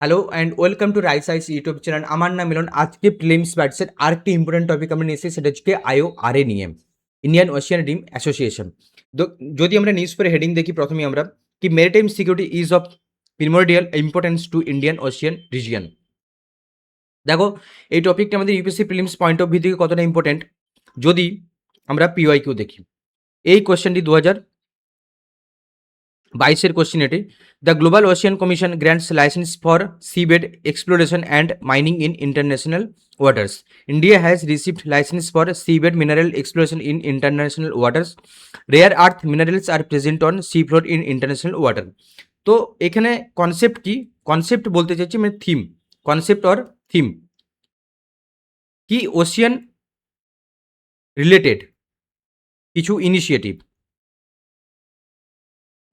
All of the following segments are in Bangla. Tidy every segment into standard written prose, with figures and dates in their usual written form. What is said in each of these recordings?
Hello and welcome to rise ice YouTube channel. আমার নাম মিলন। আজকে প্রিলিমস ব্যাটসের আরেকটি ইম্পর্টেন্ট টপিক আমরা নিয়ে এসেছি, সেটা হচ্ছে আইওআরএ নিয়ে, ইন্ডিয়ান ওশিয়ান রিম অ্যাসোসিয়েশন। যদি আমরা নিউজ পেপারে হেডিং দেখি, প্রথমেই আমরা কি maritime security is of primordial importance to Indian Ocean region. দেখো, এই টপিকটা আমাদের UPSC prelims point of view থেকে কতটা ইম্পর্টেন্ট যদি আমরা পিওয়াইকিউ দেখি। এই কোয়েশ্চেনটি 2022 কোশ্চেন এটি। The Global Ocean Commission grants licence for seabed exploration and mining in international waters. India has received licence for seabed mineral exploration in international waters. Rare earth minerals are present on sea floor in international water. তো এখানে কনসেপ্ট কি, কনসেপ্ট বলতে চাইছি মানে থিম, কনসেপ্ট অর থিম কি, ওশিয়ান রিলেটেড কিছু ইনিশিয়েটিভ,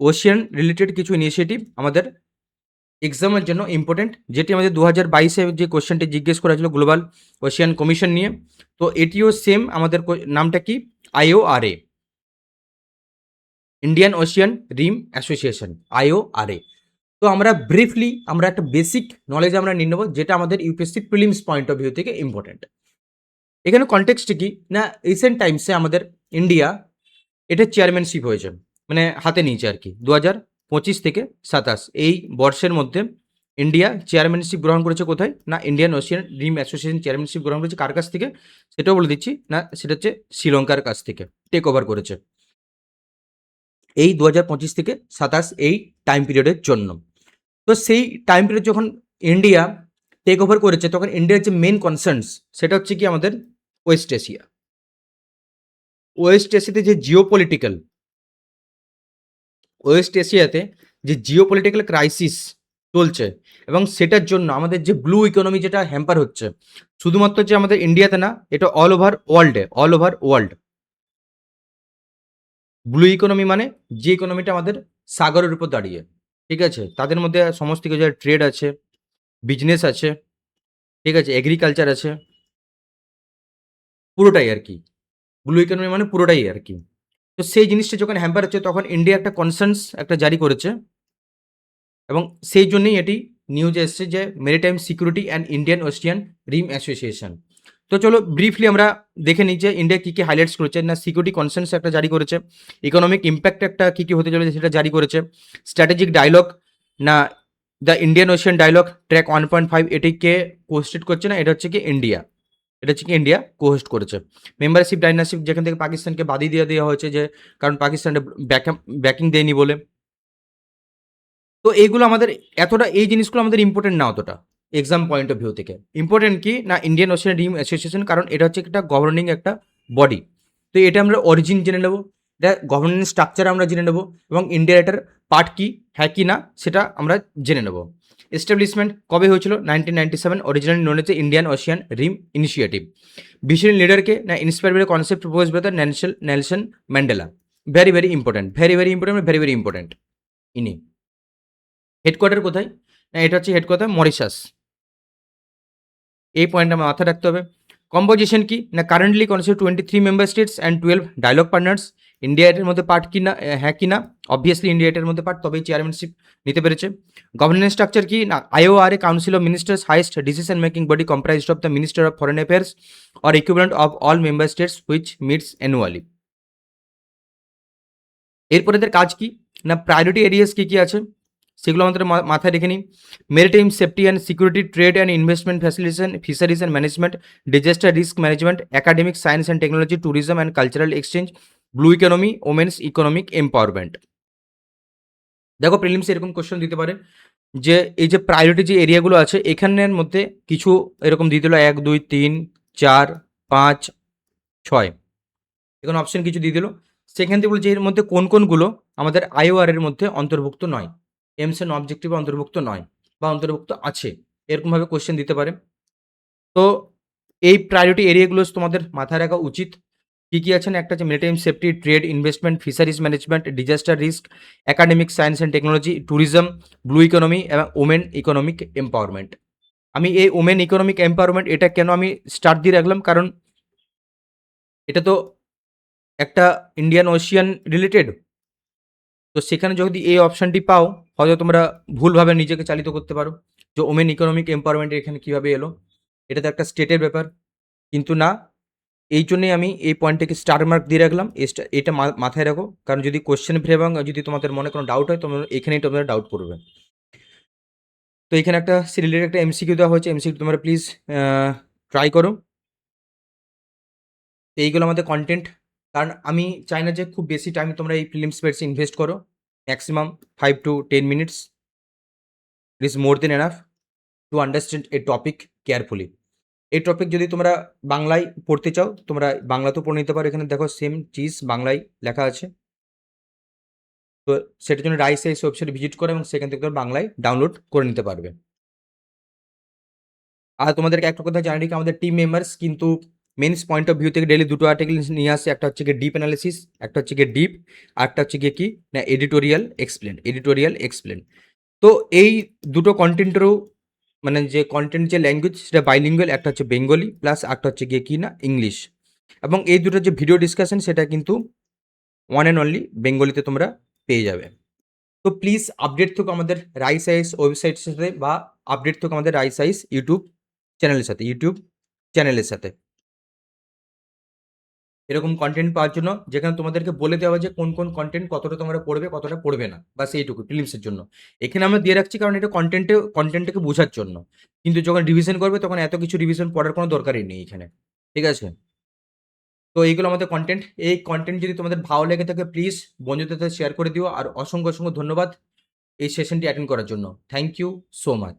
ওশিয়ান রিলেটেড কিছু ইনিশিয়েটিভ আমাদের এক্সামের জন্য ইম্পর্টেন্ট, যেটি আমাদের 2022-এ যে কোশ্চেনটি জিজ্ঞেস করা ছিল গ্লোবাল ওশিয়ান কমিশন নিয়ে। তো এটিও সেম, আমাদের নামটা কি, আইওআরএ, ইন্ডিয়ান ওশিয়ান রিম অ্যাসোসিয়েশন, আইওআরএ। তো আমরা ব্রিফলি আমরা একটা বেসিক নলেজ আমরা নিয়ে নেবো, যেটা আমাদের UPSC prelims point of view থেকে ইম্পর্টেন্ট। এখানে কনটেক্সট কি না, রিসেন্ট টাইমসে আমাদের ইন্ডিয়া এটা চেয়ারম্যানশিপ হয়েছে, মানে হাতে নিয়েছে আর কি, 2025 থেকে 27 এই বর্ষের মধ্যে ইন্ডিয়া চেয়ারম্যানশিপ গ্রহণ করেছে কোথায় না, ইন্ডিয়ান ওশিয়ান রিম অ্যাসোসিয়েশন চেয়ারম্যানশিপ গ্রহণ করেছে কার কাছ থেকে সেটাও বলে দিচ্ছি না, সেটা হচ্ছে শ্রীলঙ্কার কাছ থেকে টেক ওভার করেছে এই 2025 থেকে 27 এই টাইম পিরিয়ডের জন্য। তো সেই টাইম পিরিয়ড যখন ইন্ডিয়া টেক ওভার করেছে, তখন ইন্ডিয়ার যে মেন কনসার্নস সেটা হচ্ছে কি আমাদের ওয়েস্ট এশিয়া। ওয়েস্ট এশিয়াতে যে জিওপলিটিক্যাল, ওয়েস্ট এশিয়াতে যে জিওপলিটিক্যাল ক্রাইসিস চলছে, এবং সেটার জন্য আমাদের যে ব্লু ইকোনমি যেটা হ্যাম্পার হচ্ছে, শুধুমাত্র যে আমাদের ইন্ডিয়াতে না, এটা অল ওভার ওয়ার্ল্ডে, all over world blue economy মানে যে ইকোনমিটা আমাদের সাগরের উপর দাঁড়িয়ে, ঠিক আছে, তাদের মধ্যে সমস্ত কিছু ট্রেড আছে, বিজনেস আছে, ঠিক আছে, এগ্রিকালচার আছে, পুরোটাই আর কি, ব্লু ইকোনমি মানে পুরোটাই আর কি। তো সেই জিনিসটা যখন হ্যাম্পার হচ্ছে, তখন ইন্ডিয়া একটা কনসার্নস একটা জারি করেছে, এবং সেই জন্যই এটি নিউজে এসছে যে maritime security and Indian Ocean Rim association. তো চলো ব্রিফলি আমরা দেখে নিই যে ইন্ডিয়া কী কী হাইলাইটস করেছে না, সিকিউরিটি কনসার্নস একটা জারি করেছে, ইকোনমিক ইম্প্যাক্ট একটা কী কী হতে চলেছে সেটা জারি করেছে, স্ট্র্যাটেজিক ডায়লগ না, the Indian Ocean dialogue track 1.5 এটিকে কোস্টেড করছে না, এটা হচ্ছে কি ইন্ডিয়া, এটা হচ্ছে কি ইন্ডিয়া কোহোস্ট করেছে। মেম্বারশিপ ডাইনারশিপ যেখান থেকে পাকিস্তানকে বাদই দিয়ে দেওয়া হয়েছে, যে কারণ পাকিস্তানটা ব্যাকিং দেয়নি বলে। তো এইগুলো আমাদের এতটা, এই জিনিসগুলো আমাদের ইম্পর্টেন্ট না অতটা এক্সাম পয়েন্ট অফ ভিউ থেকে। ইম্পর্টেন্ট কি না, ইন্ডিয়ান ওশিয়ান রিম অ্যাসোসিয়েশন, কারণ এটা হচ্ছে একটা গভর্নিং একটা বডি। তো এটা আমরা অরিজিন জেনে নেবো, এটা গভর্নেন্স স্ট্রাকচার আমরা জেনে নেবো, এবং ইন্ডিয়ার এটার পার্ট কি হ্যাঁ কি না সেটা আমরা জেনে নেবো। এস্টাবলিশমেন্ট কবে হয়েছিল, 1997, originally known as Indian Ocean Rim Initiative. Vision লিডারকে না, inspire by concept propose by the Nelson Mandela. Very very important, very very important, very very important. ইনি হেডকোয়ার্টার কোথায় না, এটা হচ্ছে হেডকোয়ার্টার মরিশাস, এই পয়েন্ট আমার মাথায় রাখতে হবে। কম্পোজিশন কি না, currently constitute 23 member states and 12 dialogue partners. India এটার মধ্যে পার্ট কি না, হ্যাঁ কি না, অবভিয়াসলি ইন্ডিয়া এটার মধ্যে পার্ট, তবেই চেয়ারম্যানশিপ নিতে পেরেছে। গভর্নেন্স স্ট্রাকচার কি না, IORA council of ministers, highest decision making body comprised of the minister of foreign affairs or equivalent of all member states which meets annually. এরপরে এদের কাজ কি না, প্রায়োরিটি এরিয়াস কী কী আছে সেগুলো আমাদের মাথায় রেখে নিই। Maritime safety and security, trade and investment facilitation, fisheries and management, disaster risk management, academic science and technology, tourism and cultural exchange, blue economy, women's economic empowerment. দেখো প্রিলিমসে এরকম কোশ্চেন দিতে পারে যে এই যে প্রায়োরিটি যে এরিয়াগুলো আছে, এখানের মধ্যে কিছু এরকম দিয়ে দিল 1, 2, 3, 4, 5, 6, এখানে অপশন কিছু দিয়ে দিল, সেখান থেকে বলছে এর মধ্যে কোন কোনগুলো আমাদের আইওআর এর মধ্যে অন্তর্ভুক্ত নয়, এমস এন্ড অবজেক্টিভে অন্তর্ভুক্ত নয় বা অন্তর্ভুক্ত আছে, এরকমভাবে কোশ্চেন দিতে পারে। তো এই প্রায়োরিটি এরিয়াগুলো তোমাদের মাথায় রাখা উচিত। কী কী আছে না, একটা হচ্ছে maritime safety, trade, investment, fisheries management, disaster risk, academic science and technology, tourism, blue economy এবং ওমেন ইকোনমিক এম্পাওয়ারমেন্ট। আমি এই ওমেন ইকোনমিক এম্পাওয়ারমেন্ট এটা কেন আমি স্টার্ট দিয়ে রাখলাম, কারণ এটা তো একটা ইন্ডিয়ান ওশিয়ান রিলেটেড, তো সেখানে যদি এই অপশানটি পাও, হয়তো তোমরা ভুলভাবে নিজেকে চালিত করতে পারো। যে ওমেন ইকোনমিক এম্পাওয়ারমেন্ট এখানে কীভাবে এলো, এটা তো একটা স্টেটের ব্যাপার, কিন্তু না, এই জন্যই আমি এই পয়েন্টটাকে স্টার মার্ক দিয়ে রাখলাম। এটা মাথায় রাখো, কারণ যদি কোশ্চেন ফিরে এবং যদি তোমাদের মনে কোনো ডাউট হয় তোমরা এখানেই তোমাদের ডাউট পড়বে। তো এখানে একটা রিলেটেড একটা এমসিকিউ দেওয়া হয়েছে, এমসিকিউ তোমরা প্লিজ ট্রাই করো। এইগুলো আমাদের কন্টেন্ট, কারণ আমি চাই না যে খুব বেশি টাইম তোমরা এই প্রিলিমস পেপারসে ইনভেস্ট করো, maximum 5 to 10 minutes is more than enough to understand A topic carefully. এই টপিক যদি তোমরা বাংলায় পড়তে চাও তোমরা বাংলাতেও পড়ে নিতে পারো, এখানে দেখো সেম চিজ বাংলায় লেখা আছে। তো সেটার জন্য রাইস আইস ওয়েবসাইট ভিজিট করো এবং সেখান থেকে তোমরা বাংলায় ডাউনলোড করে নিতে পারবে। আর তোমাদেরকে একটা কথা জানি কি, আমাদের টিম মেম্বার্স কিন্তু মেন্স পয়েন্ট অফ ভিউ থেকে ডেলি দুটো আর্টিকেল নিয়ে আসে, একটা হচ্ছে গিয়ে ডিপ অ্যানালিসিস, একটা হচ্ছে গিয়ে ডিপ, আর একটা হচ্ছে গিয়ে কি না এডিটোরিয়াল এক্সপ্লেন। তো এই দুটো কন্টেন্টেরও মানে যে কন্টেন্ট যে ল্যাঙ্গুয়েজ সেটা বাইলিঙ্গুয়াল, একটা হচ্ছে বেঙ্গলি প্লাস একটা হচ্ছে গিয়ে কি না ইংলিশ, এবং এই দুটো যে ভিডিও ডিসকাশন সেটা কিন্তু ওয়ান অ্যান্ড অনলি বেঙ্গলিতে তোমরা পেয়ে যাবে। তো প্লিজ আপডেট থাকো আমাদের রাইস আইস ওয়েবসাইটের সাথে, বা আপডেট থাকো আমাদের রাইস আইস ইউটিউব চ্যানেলের সাথে এরকম কন্টেন্ট পাওয়ার জন্য, যেখানে তোমাদেরকে বলে দেওয়া যে কোন কোন কন্টেন্ট কতটা তোমরা পড়বে কতটা পড়বে না, বাস এইটুকু প্রিলিমসের জন্য। এখানে আমরা দিয়ে রাখছি কারণ এটা কন্টেন্টটাকে বোঝার জন্য, কিন্তু যখন রিভিশন করবে তখন এত কিছু রিভিশন পড়ার কোনো দরকারই নেই এখানে, ঠিক আছে? তো এইগুলো আমাদের কন্টেন্ট। এই কন্টেন্ট যদি তোমাদের ভালো লেগে থাকে প্লিজ বন্ধুদের সাথে শেয়ার করে দিও, আর অসংখ্য অসংখ্য ধন্যবাদ এই সেশনটি অ্যাটেন্ড করার জন্য। Thank you so much.